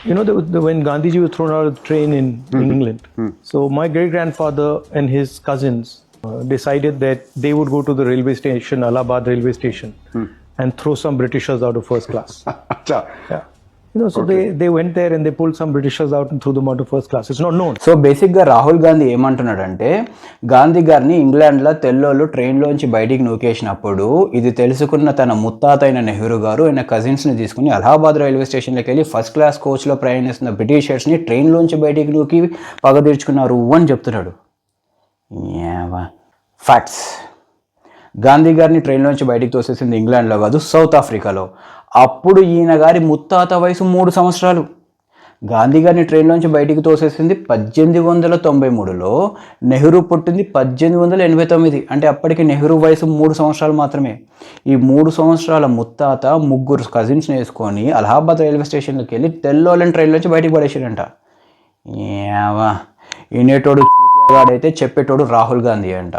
You know, when Gandhiji was thrown out of the train in England, so my great grandfather and his cousins decided that they would go to the railway station, Allahabad railway station, and throw some Britishers out of first class. Acha. Yeah. You know, so they went there and they pulled some Britishers out and threw them out of first class. It's not known. So బేసిక్గా రాహుల్ గాంధీ ఏమంటున్నాడంటే గాంధీ గారిని ఇంగ్లాండ్లో తెల్లోళ్ళు ట్రైన్లోంచి బయటికి నూకేసినప్పుడు ఇది తెలుసుకున్న తన ముత్తాత అయిన నెహ్రూ గారు ఆయన కజిన్స్ని తీసుకుని అలహాబాద్ రైల్వే స్టేషన్లోకి వెళ్ళి ఫస్ట్ క్లాస్ కోచ్లో ప్రయాణిస్తున్న బ్రిటిషర్స్ని ట్రైన్లోంచి బయటికి నూకి పగ తీర్చుకున్నారు అని చెప్తున్నాడు. ఫ్యాక్ట్స్. గాంధీ గారిని ట్రైన్లోంచి బయటికి తోసేసింది ఇంగ్లాండ్లో కాదు, సౌత్ ఆఫ్రికాలో. అప్పుడు ఈయన గారి ముత్తాత వయసు 3 సంవత్సరాలు. గాంధీ గారిని ట్రైన్లోంచి బయటికి తోసేసింది 1893లో, నెహ్రూ పుట్టింది 1889. అంటే అప్పటికి నెహ్రూ వయసు 3 సంవత్సరాలు మాత్రమే. ఈ 3 సంవత్సరాల ముత్తాత 3 కజిన్స్ని వేసుకొని అలహాబాద్ రైల్వే స్టేషన్లోకి వెళ్ళి తెల్లోళ్ళని ట్రైన్లోంచి బయటికి పడేసాడంట. వినేటోడు చూతిగాడైతే చెప్పేటోడు రాహుల్ గాంధీ అంట.